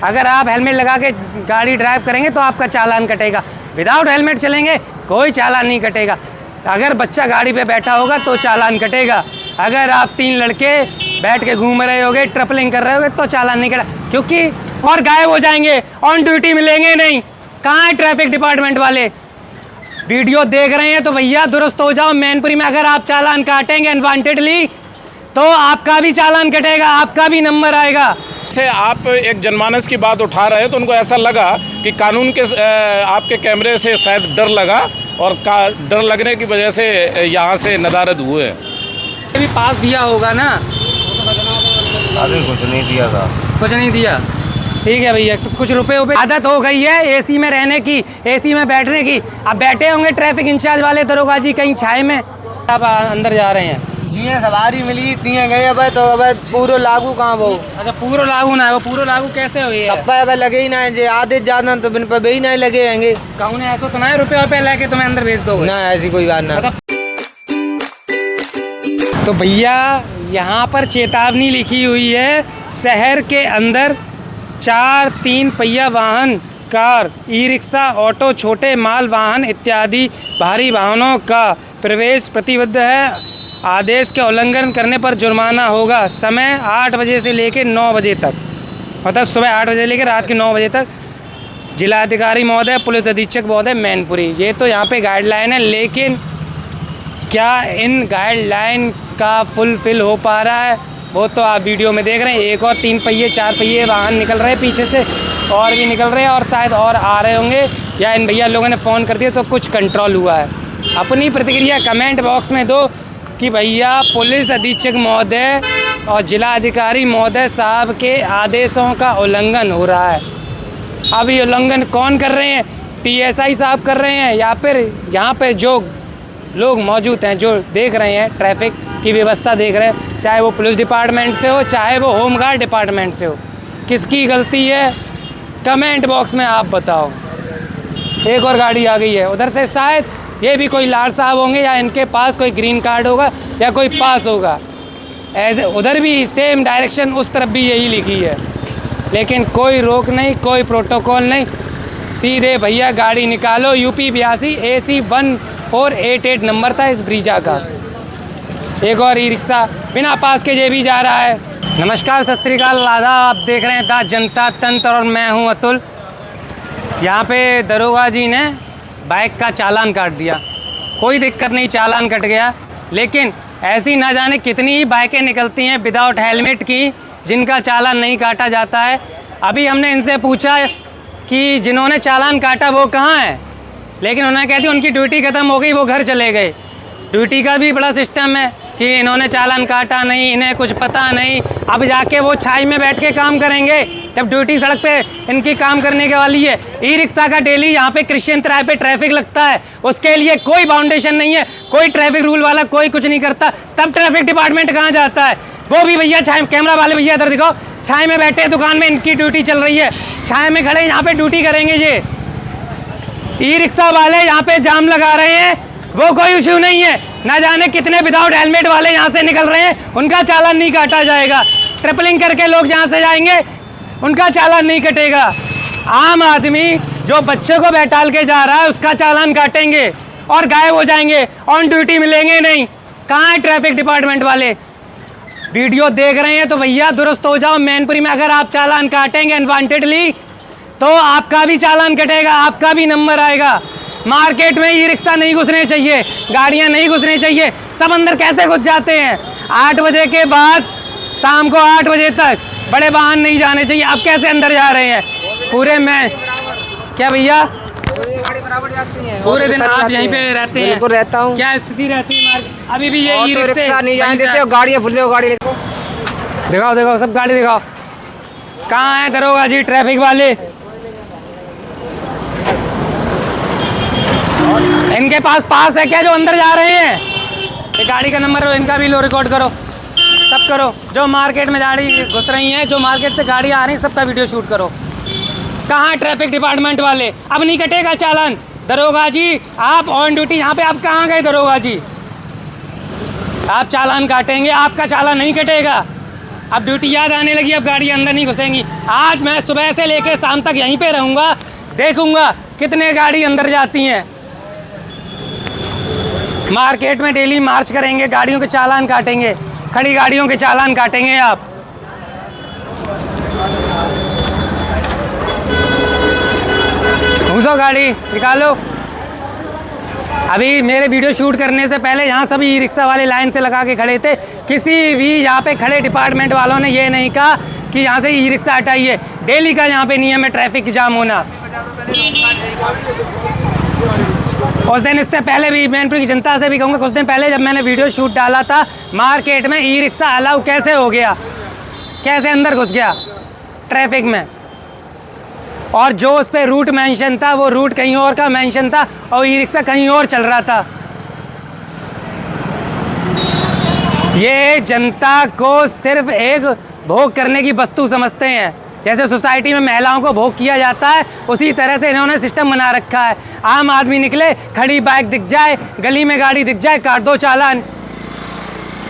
अगर आप हेलमेट लगा के गाड़ी ड्राइव करेंगे तो आपका चालान कटेगा। विदाउट हेलमेट चलेंगे कोई चालान नहीं कटेगा। अगर बच्चा गाड़ी पे बैठा होगा तो चालान कटेगा। अगर आप 3 लड़के बैठ के घूम रहे होगे, ट्रिपलिंग कर रहे होगे तो चालान नहीं कटेगा, क्योंकि और गायब हो जाएंगे, ऑन ड्यूटी मिलेंगे नहीं। कहाँ है ट्रैफिक डिपार्टमेंट वाले? वीडियो देख रहे हैं तो भैया दुरुस्त हो जाओ। मैनपुरी में अगर आप चालान काटेंगे अनवांटेडली तो आपका भी चालान कटेगा, आपका भी नंबर आएगा। से आप एक जनमानस की बात उठा रहे हैं तो उनको ऐसा लगा कि कानून के आपके कैमरे से शायद डर लगा और डर लगने की वजह से यहाँ से नदारद हुए। अभी पास दिया होगा ना? अभी कुछ नहीं दिया था। कुछ नहीं दिया, ठीक है भैया। तो कुछ रुपए आदत हो गई है एसी में रहने की, एसी में बैठने की। अब बैठे होंगे ट्रैफिक इंचार्ज वाले दरोगा जी कहीं छाए में, आप अंदर जा रहे हैं। जी सवारी मिली तीन गए अब तो अब पूरा लागू कहाँ वो। अच्छा पूरा लागू ना है, वो पूरा लागू कैसे हुई है? सब पे अब लगे ही ना है, आधे ज्यादा तो बिन पे भी नहीं लगे रहेंगे। कहूँ ऐसा तो ना है रुपये लेके तुम्हें अंदर भेज दो ना, ऐसी कोई बात ना। तो भैया यहाँ पर चेतावनी लिखी हुई है, शहर के अंदर 4 3 पहिया वाहन, कार, ई रिक्शा, ऑटो, छोटे माल वाहन इत्यादि भारी वाहनों का प्रवेश प्रतिबद्ध है। आदेश के उल्लंघन करने पर जुर्माना होगा। समय 8 बजे से लेकर 9 बजे तक, मतलब सुबह 8 बजे लेकर रात के 9 बजे तक। जिलाधिकारी महोदय, पुलिस अधीक्षक महोदय, मैनपुरी। ये तो यहाँ पे गाइडलाइन है, लेकिन क्या इन गाइडलाइन का फुलफिल हो पा रहा है वो तो आप वीडियो में देख रहे हैं। एक और 3 पहिए 4 पहिए वाहन निकल रहे हैं पीछे से, और भी निकल रहे हैं और शायद और आ रहे होंगे, या इन भैया लोगों ने फ़ोन कर दिया तो कुछ कंट्रोल हुआ है। अपनी प्रतिक्रिया कमेंट बॉक्स में दो कि भैया पुलिस अधीक्षक महोदय और जिलाधिकारी महोदय साहब के आदेशों का उल्लंघन हो रहा है। अब ये उल्लंघन कौन कर रहे हैं? टीएसआई साहब कर रहे हैं, या फिर यहाँ पे जो लोग मौजूद हैं, जो देख रहे हैं ट्रैफिक की व्यवस्था देख रहे हैं, चाहे वो पुलिस डिपार्टमेंट से हो, चाहे वो होमगार्ड डिपार्टमेंट से हो, किसकी गलती है कमेंट बॉक्स में आप बताओ। एक और गाड़ी आ गई है उधर से, शायद ये भी कोई लाड साहब होंगे या इनके पास कोई ग्रीन कार्ड होगा या कोई पास होगा। ऐसे उधर भी सेम डायरेक्शन, उस तरफ भी यही लिखी है, लेकिन कोई रोक नहीं, कोई प्रोटोकॉल नहीं। सीधे भैया गाड़ी निकालो। यूपी 82 AC 1488 नंबर था इस ब्रीजा का। एक और ई रिक्शा बिना पास के ये भी जा रहा है। नमस्कार, सत श्री अकाल, आदाब। आप देख रहे हैं द जनता तंत्र और मैं हूं अतुल। यहाँ पे दरोगा जी ने बाइक का चालान काट दिया, कोई दिक्कत नहीं, चालान कट गया। लेकिन ऐसी ना जाने कितनी ही बाइकें निकलती हैं विदाउट हेलमेट की, जिनका चालान नहीं काटा जाता है। अभी हमने इनसे पूछा कि जिन्होंने चालान काटा वो कहाँ हैं, लेकिन उन्होंने कह दिया उनकी ड्यूटी ख़त्म हो गई, वो घर चले गए। ड्यूटी का भी बड़ा सिस्टम है कि इन्होंने चालान काटा नहीं, इन्हें कुछ पता नहीं। अब जाके वो छाई में बैठ के काम करेंगे जब ड्यूटी सड़क पे इनकी काम करने के वाली है। ई रिक्शा का डेली यहाँ पे क्रिश्चियन तराई पे ट्रैफिक लगता है, उसके लिए कोई बाउंडेशन नहीं है, कोई ट्रैफिक रूल वाला कोई कुछ नहीं करता। तब ट्रैफिक डिपार्टमेंट कहाँ जाता है? वो भी भैया छाई, कैमरा वाले भैया इधर दिखाओ, छाई में बैठे दुकान में, इनकी ड्यूटी चल रही है, छाई में खड़े यहाँ पे ड्यूटी करेंगे। ये ई रिक्शा वाले यहाँ पे जाम लगा रहे हैं, वो कोई इशू नहीं है। ना जाने कितने विदाउट हेलमेट वाले यहाँ से निकल रहे हैं, उनका चालान नहीं काटा जाएगा। ट्रिपलिंग करके लोग यहाँ से जाएंगे, उनका चालान नहीं कटेगा। आम आदमी जो बच्चे को बैठाल के जा रहा है उसका चालान काटेंगे और गायब हो जाएंगे, ऑन ड्यूटी मिलेंगे नहीं। कहाँ है ट्रैफिक डिपार्टमेंट वाले? वीडियो देख रहे हैं तो भैया दुरुस्त हो जाओ। मैनपुरी में अगर आप चालान काटेंगे अनवांटेडली तो आपका भी चालान कटेगा, आपका भी नंबर आएगा। मार्केट में ई रिक्शा नहीं घुसने चाहिए, गाड़ियां नहीं घुसने चाहिए। सब अंदर कैसे घुस जाते हैं? 8 बजे के बाद शाम को 8 बजे तक बड़े वाहन नहीं जाने चाहिए। अब कैसे अंदर जा रहे हैं पूरे में? क्या भैया पूरे दिन आप यहीं पे रहते हैं? बिल्कुल रहता हूँ। क्या स्थिति रहती है? अभी भी ये ई रिक्शा नहीं जाने देते, गाड़ियाँ फुल गाड़ी दिखाओ दिखाओ, सब गाड़ी दिखाओ। कहाँ है दरोगा जी ट्रैफिक वाले? इनके पास है क्या जो अंदर जा रहे हैं? ये गाड़ी का नंबर इनका भी लो, रिकॉर्ड करो, सब करो। जो मार्केट में गाड़ी घुस रही हैं, जो मार्केट से गाड़ी आ रही हैं, सबका वीडियो शूट करो। कहाँ ट्रैफिक डिपार्टमेंट वाले? अब नहीं कटेगा चालान। दरोगा जी आप ऑन ड्यूटी, यहाँ पे आप कहाँ गए दरोगा जी? आप चालान काटेंगे, आपका चालान नहीं कटेगा। अब ड्यूटी याद आने लगी, अब गाड़ी अंदर नहीं घुसेंगी। आज मैं सुबह से लेकर शाम तक यहीं पे रहूँगा, देखूँगा कितने गाड़ी अंदर जाती हैं। मार्केट में डेली मार्च करेंगे, गाड़ियों के चालान काटेंगे, खड़ी गाड़ियों के चालान काटेंगे आप। घुसो, गाड़ी निकालो। अभी मेरे वीडियो शूट करने से पहले यहाँ सभी ई रिक्शा वाले लाइन से लगा के खड़े थे। किसी भी यहाँ पे खड़े डिपार्टमेंट वालों ने ये नहीं कहा कि यहाँ से ई रिक्शा हटाइए। डेली का यहाँ पे नियम है ट्रैफिक जाम होना। उस दिन इससे पहले भी मैनपुरी की जनता से भी कहूँगा, कुछ दिन पहले जब मैंने वीडियो शूट डाला था, मार्केट में ई रिक्शा अलाउ कैसे हो गया, कैसे अंदर घुस गया ट्रैफिक में। और जो उस पर रूट मेंशन था वो रूट कहीं और का मेंशन था और ई रिक्शा कहीं और चल रहा था। ये जनता को सिर्फ एक भोग करने की वस्तु समझते हैं। जैसे सोसाइटी में महिलाओं को भोग किया जाता है, उसी तरह से इन्होंने सिस्टम बना रखा है। आम आदमी निकले, खड़ी बाइक दिख जाए, गली में गाड़ी दिख जाए, काट दो चालान।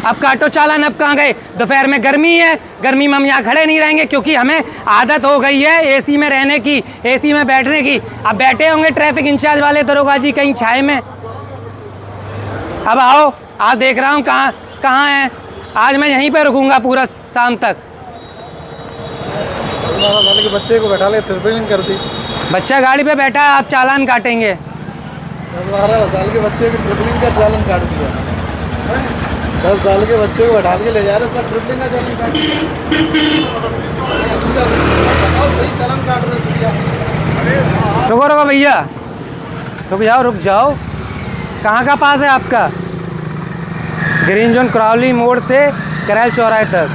अब काटो चालान, अब कहाँ गए? दोपहर में गर्मी है, गर्मी में हम यहाँ खड़े नहीं रहेंगे क्योंकि हमें आदत हो गई है एसी में रहने की, एसी में बैठने की। अब बैठे होंगे ट्रैफिक इंचार्ज वाले दरोगा जी कहीं छाए में। अब आओ, आज देख रहा हूँ कहाँ है। आज मैं यहीं पे रुकूंगा पूरा शाम तक। 12 साल के बच्चे को बैठा ले, ट्रिपलिंग कर दी। बच्चा गाड़ी पे बैठा है, आप चालान काटेंगे। 12 साल के बच्चे की ट्रिपलिंग का चालान काट दिया। 10 साल के बच्चे को बैठा के ले जा रहे, सब ट्रिपलिंग का चालान काट दिया। सही चालान काट रहे। रुको रुको भैया, रुक जाओ। कहाँ का पास है आपका? ग्रीन जोन क्रॉली मोड़ से करैल चौराहे तक।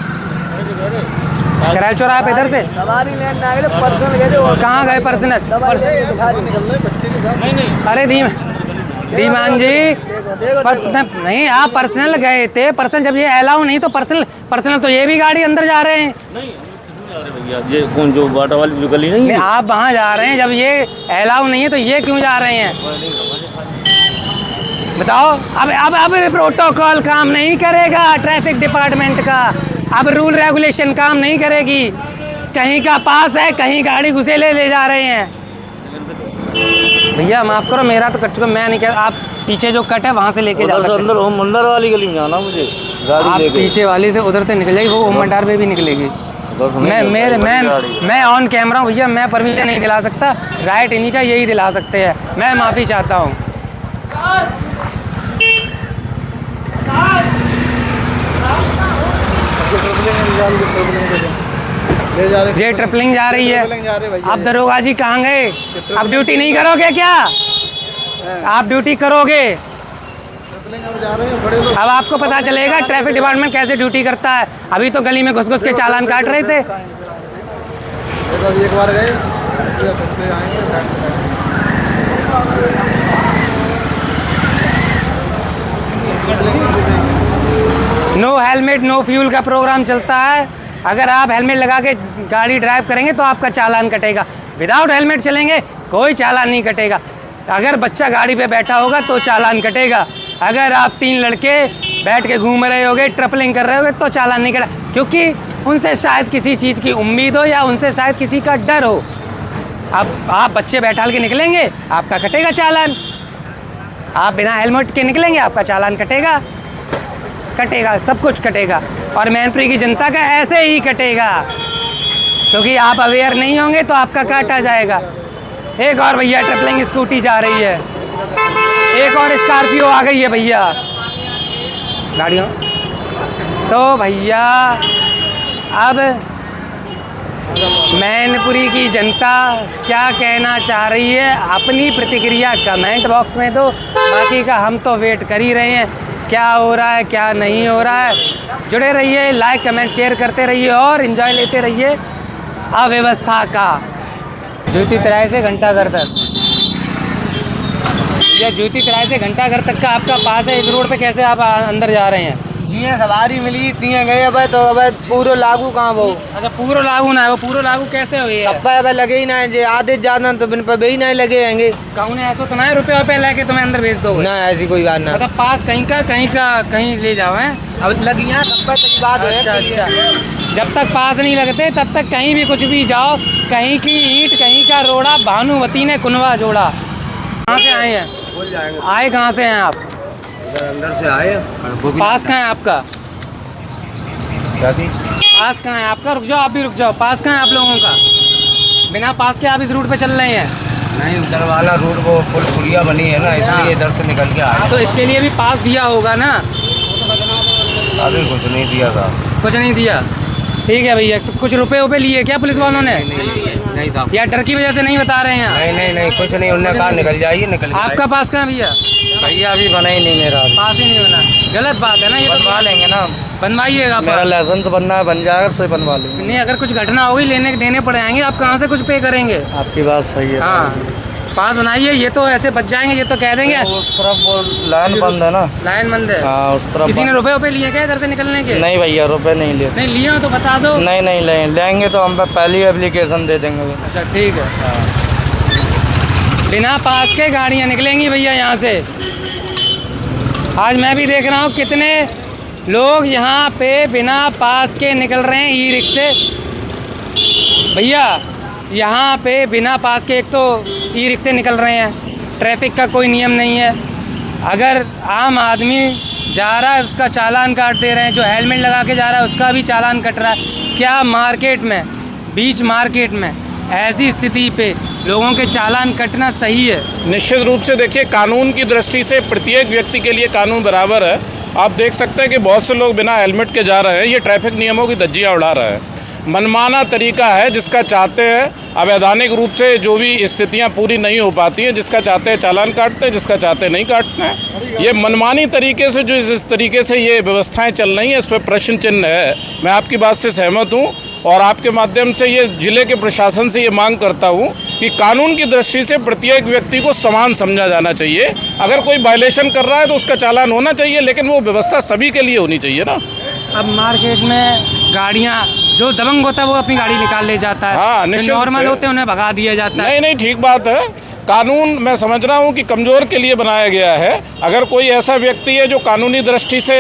करैल चौराहे पे इधर से सवारी लेने आ गए, पर्सनल गए थे। कहाँ गए पर्सनल? अरे धीमान जी, नहीं आप पर्सनल गए थे। पर्सनल जब ये अलाउ नहीं तो पर्सनल तो ये भी गाड़ी अंदर जा रहे हैं। भैया ये कौन जो बाटा वाली जो गली नहीं, आप वहाँ जा रहे हैं, जब ये अलाउ नहीं है तो ये क्यों जा रहे हैं बताओ? अब प्रोटोकॉल काम नहीं करेगा ट्रैफिक डिपार्टमेंट का। अब रूल रेगुलेशन काम नहीं करेगी। कहीं का पास है, कहीं गाड़ी घुसे ले जा रहे हैं। भैया माफ़ करो, मेरा तो कट चुका, मैं नहीं कह। आप पीछे जो कट है वहाँ से लेके जा सकते हैं। मंदिर वाली गली में जाना मुझे, गाड़ी आप लेके पीछे वाली से उधर से निकल जाएगी, वो उमरडार पे भी निकलेगी। मैं ऑन कैमरा हूँ भैया, मैं परमिशन नहीं दिला सकता। राइट इन्हीं का, यही दिला सकते हैं। मैं माफ़ी चाहता हूँ। ये ट्रिपलिंग जा रही है। अब दरोगा जी कहाँ गए? अब ड्यूटी नहीं करोगे क्या? आप ड्यूटी करोगे? अब आपको पता चलेगा ट्रैफिक डिपार्टमेंट कैसे ड्यूटी करता है। अभी तो गली में घुस के चालान काट रहे थे। एक बार गए, नो हेलमेट नो फ्यूल का प्रोग्राम चलता है। अगर आप हेलमेट लगा के गाड़ी ड्राइव करेंगे तो आपका चालान कटेगा। विदाउट हेलमेट चलेंगे कोई चालान नहीं कटेगा। अगर बच्चा गाड़ी पे बैठा होगा तो चालान कटेगा। अगर आप 3 लड़के बैठ के घूम रहे होगे, ट्रिपलिंग कर रहे होगे तो चालान नहीं कटेगा, क्योंकि उनसे शायद किसी चीज़ की उम्मीद हो या उनसे शायद किसी का डर हो। अब आप बच्चे बैठा के निकलेंगे, आपका कटेगा चालान। आप बिना हेलमेट के निकलेंगे, आपका चालान कटेगा, सब कुछ कटेगा। और मैनपुरी की जनता का ऐसे ही कटेगा, क्योंकि आप अवेयर नहीं होंगे तो आपका काटा जाएगा। एक और भैया ट्रिपलिंग स्कूटी जा रही है, एक और स्कॉर्पियो आ गई है भैया गाड़ियों। तो भैया अब मैनपुरी की जनता क्या कहना चाह रही है, अपनी प्रतिक्रिया कमेंट बॉक्स में दो। बाकी का हम तो वेट कर ही रहे हैं, क्या हो रहा है क्या नहीं हो रहा है। जुड़े रहिए, लाइक कमेंट शेयर करते रहिए और एंजॉय लेते रहिए अव्यवस्था का। ज्योति तराई से घंटाघर तक, या ज्योति तराई से घंटाघर तक का आपका पास है। इस रोड पे कैसे आप अंदर जा रहे हैं? जिये सवारी मिली तिये गए अब तो अब पूरा लागू कहाँ वो अच्छा पूरा लागू ना है, वो पूरा लागू कैसे हुई है? सब पे अब लगे ही ना है जे आधे ज्यादा तो बिन पे भी नहीं लगे आएंगे कहूँ ऐसा तो ना है रुपये लेके तुम्हें अंदर भेज दो ना, ऐसी कोई बात ना। मतलब पास कहीं का कहीं ले जाओ है। अब लगी यहाँ सब पे तक बात है। अच्छा जब तक पास नहीं लगते तब तक कहीं भी कुछ भी जाओ, कहीं की ईंट कहीं का रोड़ा, भानुमती ने कुनवा जोड़ा। कहाँ से आए हैं? आए कहाँ से हैं आप? अंदर से आए पास कहाँ है आपका? पास कहाँ है आपका? रुक जाओ, आप भी रुक जाओ। पास कहाँ है आप लोगों का? बिना पास के आप इस रूट पे चल रहे हैं? नहीं, उधर वाला रोड वो पुल पुलिया बनी है ना, इसलिए इधर से निकल के आए। तो इसके लिए भी पास दिया होगा ना? अभी कुछ नहीं दिया था। कुछ नहीं दिया, ठीक है भैया। तो कुछ रुपए लिए क्या पुलिस वालों ने? नहीं था। या डर की वजह से नहीं बता रहे हैं? नहीं कुछ नहीं, उन्होंने कहा निकल जाइए निकल। आपका पास कहाँ भैया? भैया अभी बना ही नहीं मेरा। पास ही नहीं बना, गलत बात है ना ये। बनवा लेंगे ना, बनवाइएगा। मेरा लाइसेंस बनना है, बन जाएगा तो बनवा लेंगे। नहीं अगर कुछ घटना होगी लेने देने पड़ जाएंगे, आप कहाँ से कुछ पे करेंगे? आपकी बात सही है। हाँ पास बनाइए, ये तो ऐसे बच जाएंगे, ये तो कह देंगे। उस तरफ वो लाइन बंद है ना। लाइन बंद है? हाँ उस तरफ। किसी ने रुपए लिए क्या इधर से निकलने के? नहीं भैया रुपए नहीं लिए। नहीं लिए हो तो बता दो। नहीं लेंगे तो हम पहली एप्लीकेशन दे देंगे। अच्छा ठीक है। बिना पास के गाड़ियाँ निकलेंगी भैया यहाँ से। आज मैं भी देख रहा हूँ कितने लोग यहाँ पे बिना पास के निकल रहे हैं ई रिक्शे। भैया यहाँ पे बिना पास के एक तो ई रिक्शे निकल रहे हैं, ट्रैफिक का कोई नियम नहीं है। अगर आम आदमी जा रहा है उसका चालान काट दे रहे हैं, जो हेलमेट लगा के जा रहा है उसका भी चालान कट रहा है। क्या मार्केट में, बीच मार्केट में ऐसी स्थिति पे लोगों के चालान कटना सही है? निश्चित रूप से देखिए, कानून की दृष्टि से प्रत्येक व्यक्ति के लिए कानून बराबर है। आप देख सकते हैं कि बहुत से लोग बिना हेलमेट के जा रहे हैं, ये ट्रैफिक नियमों की धज्जियाँ उड़ा रहे हैं। मनमाना तरीका है, जिसका चाहते हैं अवैधानिक रूप से जो भी स्थितियां पूरी नहीं हो पाती हैं, जिसका चाहते हैं चालान काटते हैं, जिसका चाहते हैं नहीं काटते हैं। ये मनमानी तरीके से जो इस तरीके से ये व्यवस्थाएं चल रही हैं, इस पर प्रश्न चिन्ह है। मैं आपकी बात से सहमत हूं और आपके माध्यम से ये जिले के प्रशासन से ये मांग करता हूं कि कानून की दृष्टि से प्रत्येक व्यक्ति को समान समझा जाना चाहिए। अगर कोई वायलेशन कर रहा है तो उसका चालान होना चाहिए, लेकिन वो व्यवस्था सभी के लिए होनी चाहिए ना। अब मार्केट में गाड़ियाँ, जो दबंग होता है वो अपनी गाड़ी निकाल ले जाता है। हाँ, जो निश्चित रूप नॉर्मल से। होते हैं उन्हें भगा दिया जाता है। नहीं ठीक बात है। कानून मैं समझ रहा हूँ कि कमज़ोर के लिए बनाया गया है। अगर कोई ऐसा व्यक्ति है जो कानूनी दृष्टि से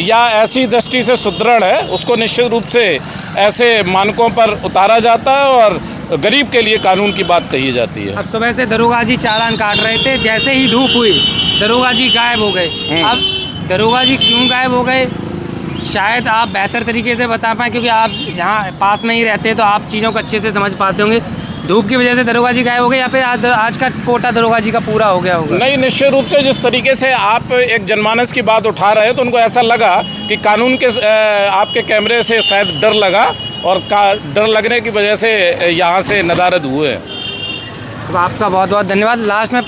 या ऐसी दृष्टि से सुदृढ़ है, उसको निश्चित रूप से ऐसे मानकों पर उतारा जाता है और गरीब के लिए कानून की बात कही जाती है। अब सुबह से दरोगा जी चालान काट रहे थे, जैसे ही धूप हुई दरोगा जी गायब हो गए। अब दरोगा जी क्यों गायब हो गए, शायद आप बेहतर तरीके से बता पाएँ, क्योंकि आप यहाँ पास में ही रहते हैं तो आप चीज़ों को अच्छे से समझ पाते होंगे। धूप की वजह से दरोगा जी गायब हो गए या फिर आज का कोटा दरोगा जी का पूरा हो गया होगा? नहीं, निश्चित रूप से जिस तरीके से आप एक जनमानस की बात उठा रहे हैं तो उनको ऐसा लगा कि कानून के आपके कैमरे से शायद डर लगा और डर लगने की वजह से यहाँ से नदारद हुए। तो आपका बहुत बहुत धन्यवाद। लास्ट में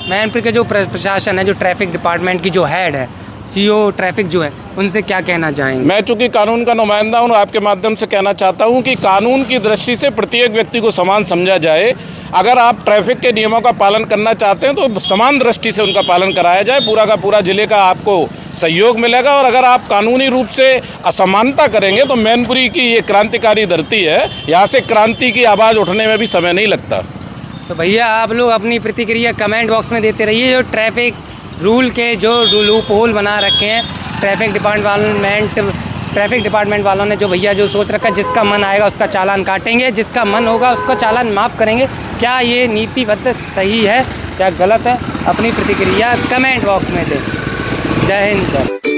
मैनपुर के जो प्रशासन है, जो ट्रैफिक डिपार्टमेंट की जो हेड है, सीओ ट्रैफिक जो है, उनसे क्या कहना चाहेंगे? मैं चूंकि कानून का नुमाइंदा हूँ, आपके माध्यम से कहना चाहता हूँ कि कानून की दृष्टि से प्रत्येक व्यक्ति को समान समझा जाए। अगर आप ट्रैफिक के नियमों का पालन करना चाहते हैं तो समान दृष्टि से उनका पालन कराया जाए। पूरा का पूरा जिले का आपको सहयोग मिलेगा। और अगर आप कानूनी रूप से असमानता करेंगे तो मैनपुरी की ये क्रांतिकारी धरती है, यहाँ से क्रांति की आवाज़ उठने में भी समय नहीं लगता। तो भैया आप लोग अपनी प्रतिक्रिया कमेंट बॉक्स में देते रहिए। जो ट्रैफिक रूल के जो लूप होल बना रखे हैं ट्रैफिक डिपार्टमेंट वालों ने, जो भैया जो सोच रखा है जिसका मन आएगा उसका चालान काटेंगे, जिसका मन होगा उसका चालान माफ़ करेंगे, क्या ये नीतिबद्ध सही है क्या गलत है? अपनी प्रतिक्रिया कमेंट बॉक्स में दें। जय हिंद।